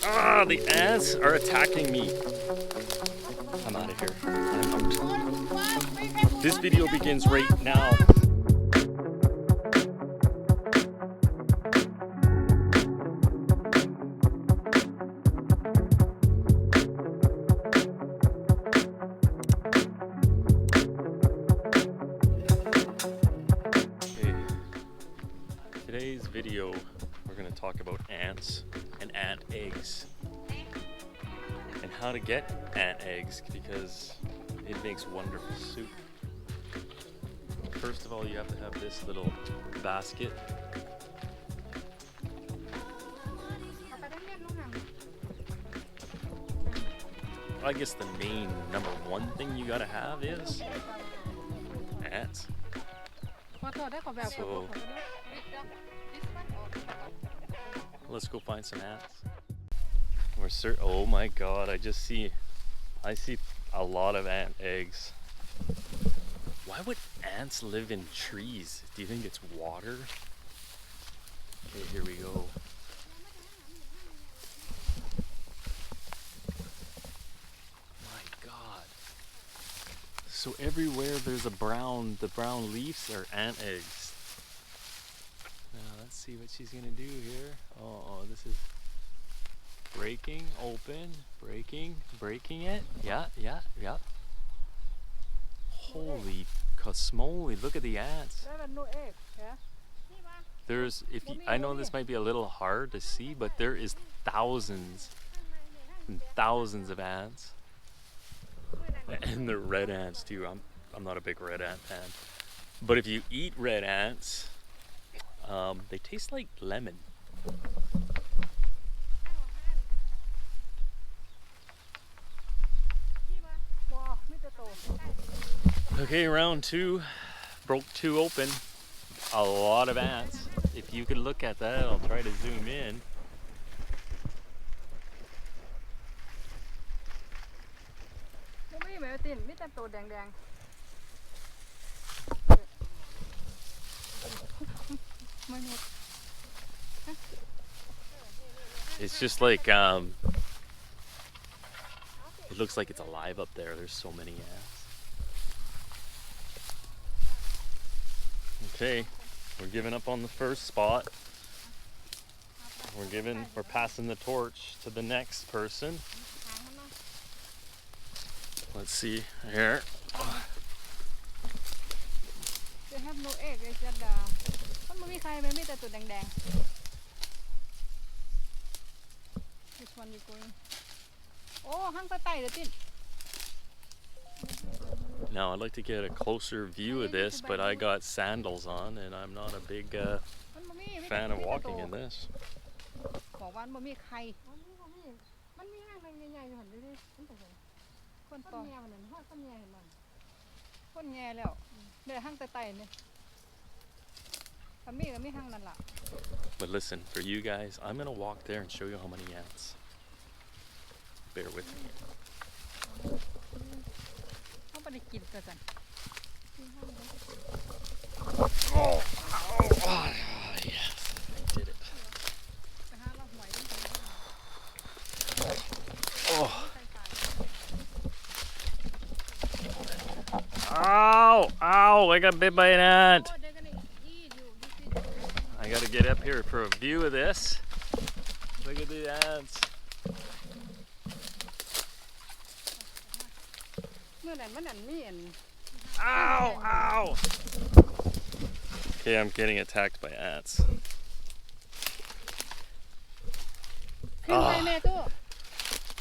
Ah, the ants are attacking me. I'm out of here. I'm out. This video begins right now. Today's video, we're going to talk about ants and ant eggs and how to get ant eggs because it makes wonderful soup. First of all, you have to have this little basket. I guess the main number one thing you got to have is ants. So let's go find some ants. Oh my god, I see a lot of ant eggs. Why would ants live in trees? Do you think it's water? Okay, here we go. My god. So everywhere there's the brown leaves are ant eggs. Now let's see what she's gonna do here. Oh, this is breaking open, breaking it. Yeah. Holy cosmole, look at the ants. I know this might be a little hard to see, but there is thousands and thousands of ants. And they're red ants too. I'm not a big red ant fan. But if you eat red ants, they taste like lemon. Okay, round two. Broke two open. A lot of ants. If you could look at that, I'll try to zoom in. It's just like it looks like it's alive up there. There's so many ants. Okay, we're giving up on the first spot. We're passing the torch to the next person. Let's see here. They have no egg. It's justมันมีใครไหมมีแต่ตัวแดงๆ This one is going. Oh, hangไปเดี๋ยวติด. Now I'd like to get a closer view of this, but I got sandals on and I'm not a big fan of walking in this. บอกว่ามันมีใครมันมีห้างใหญ่ๆอยู่หั่นดิคนต่อแง่มันฮอดคนแง่มันคนแง่แล้วเด้อห้างไต่ๆนี่ก็มีห้างนั่นล่ะ But listen, for you guys, I'm going to walk there and show you how many ants. Bear with me. เขาบ่ได้กินซะซั่น Oh, yes, I did it. ไปหาเราหวยดิ Oh. Ow, I got bit by an ant. I got to get up here for a view of this. Look at the ants. Ow! Okay, I'm getting attacked by ants.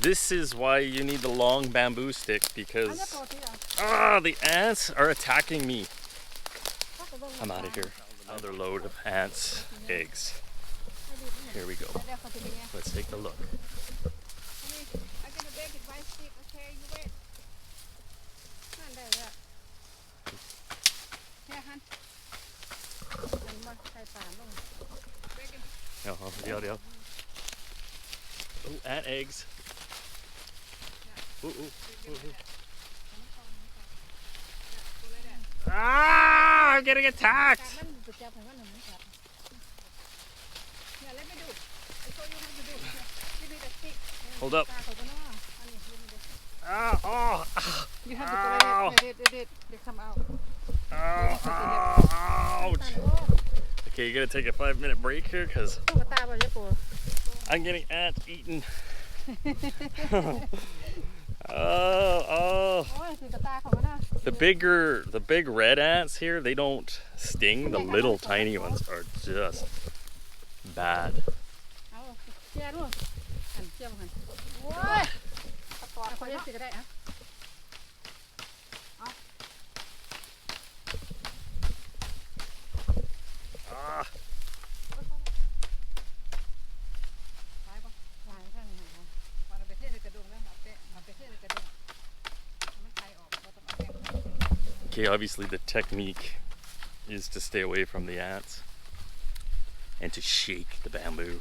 This is why you need the long bamboo stick because the ants are attacking me. I'm out of here. Another load of ants' eggs. Here we go. Let's take a look. Oh, ant eggs. Ooh. Ah, I'm getting attacked. Hold up. ตาเขาก็น่าอันนี้ดูมันเด็ก Ow, oh, You have to Ow. go they come out. ow, ouch. Okay, you gotta take a 5-minute break here because ต้องกระตาบ่เยอะปู I'm getting ants eaten. Oh, โอ้ยคือกระตาเขาก็น่า the big red ants here, they don't sting. The little tiny ones are just bad. เอาเจียด้วยหันเจียมหันโอ้ยตอดเขาจะสิก็ได้อะเอา Ah, ตายปะตายท่านหันวันเอาไปเทศกระดงแล้วเอาไปเทศกระดงมันตายออกเราต้องเอาแป้ง okay, obviously the technique is to stay away from the ants and to shake the bamboo.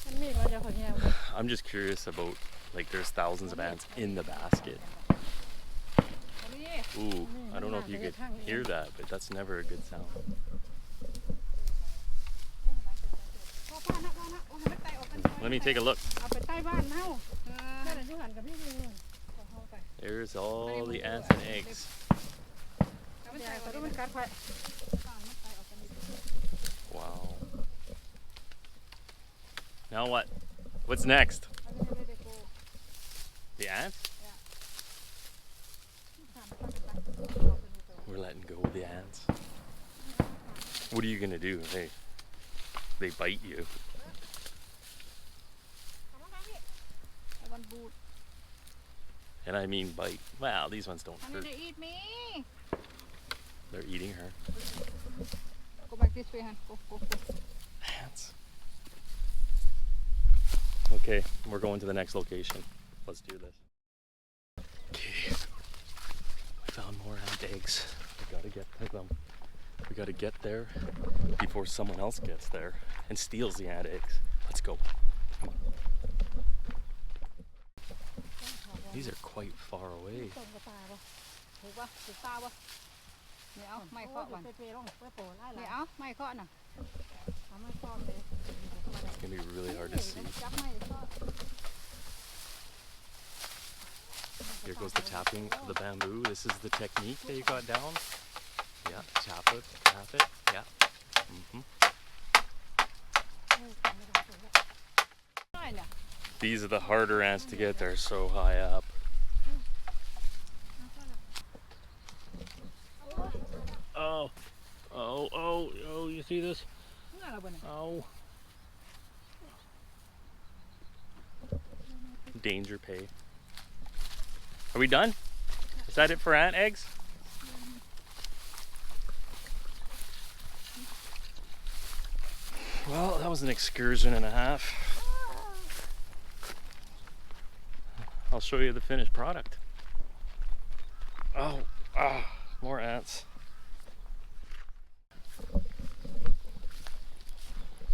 มันมีก็จะคนแย่ I'm just curious about, like, there's thousands of ants in the basket. Ooh, I don't know if you could hear that, but that's never a good sound. Let me take a look. เอาไปใต้บ้านเฮานั่นน่ะอยู่หันกับพี่นี่ของเฮาไป There's all the ants and eggs. มันใส่ก็ต้องมันกัดไป Wow. Now what? What's next? The ants? We're letting go of the ants. What are you gonna do? They bite you. วันบูด And I mean bite. Wow, these ones don't อันนี้ hurt. they eat me They're eating her. go back this way han go Ants. Okay, we're going to the next location. Let's do this. Okay, we found more ant eggs. We gotta get to them. We gotta get there before someone else gets there and steals the ant eggs. Let's go. Come on. These are quite far away. ต้มกระตาบ่ถูกปะถูกตาบ่เนี่ยเอาไม่เคาะก่อนเนี่ยเอาไม่เคาะน่ะเอาไม่เคาะเลย It's gonna be really hard to see. จับไม่เคาะ Here goes the tapping of the bamboo. This is the technique that you got down. Yeah, tap it, yeah. Mm-hmm. ได้เนี่ย These are the harder ants to get. They're so high up. Oh, oh, oh, oh, you see this? เมื่อเราบ่เนี่ย Oh. Danger pay. Are we done? Is that it for ant eggs? Well, that was an excursion and a half. I'll show you the finished product. Oh, more ants.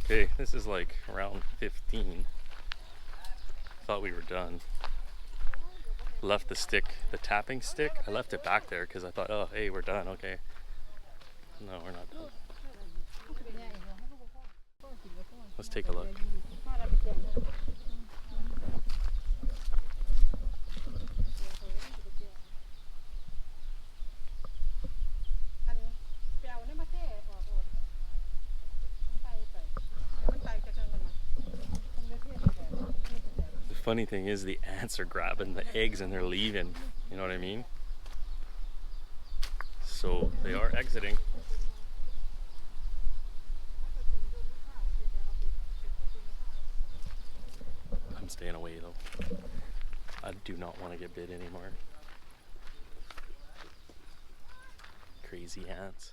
Okay, this is like around 15. Thought we were done. Left the stick, the tapping stick, I left it back there because I thought, oh, hey, we're done, okay. No, we're not done. Let's take a look. The funny thing is the ants are grabbing the eggs and they're leaving, you know what I mean? So they are exiting. I'm staying away though. I do not want to get bit anymore. Crazy ants.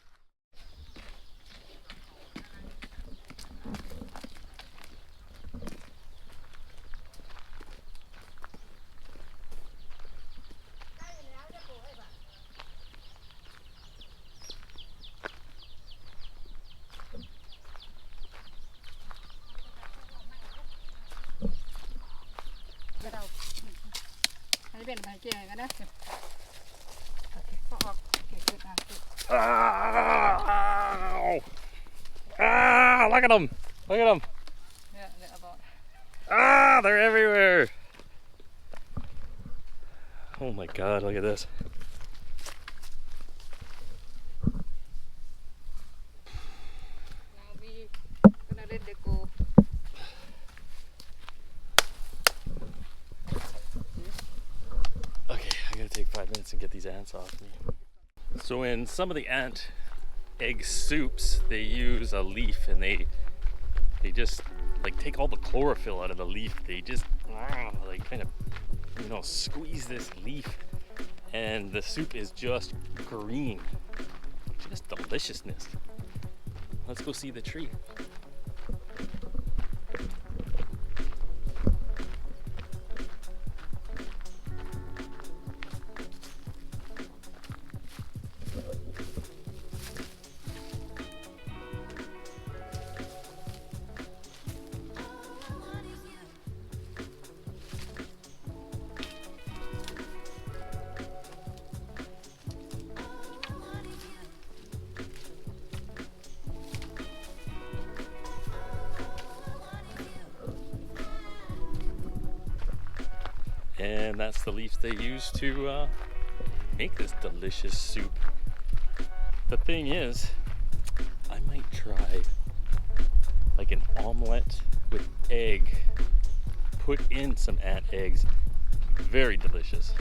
Ow! Ow! Ah, look at them! Look at them! เนี่ยเนี่ยเอาต่อ Ah, they're everywhere! Oh my god, look at this. Now we gonna let it go. Okay, I gotta take 5 minutes and get these ants off me. So in some of the ant egg soups, they use a leaf and they just like take all the chlorophyll out of the leaf. They just like kind of, you know, squeeze this leaf and the soup is just green. Just deliciousness. Let's go see the tree. And that's the leaf they use to make this delicious soup. The thing is, I might try like an omelette with egg, put in some ant eggs. Very delicious.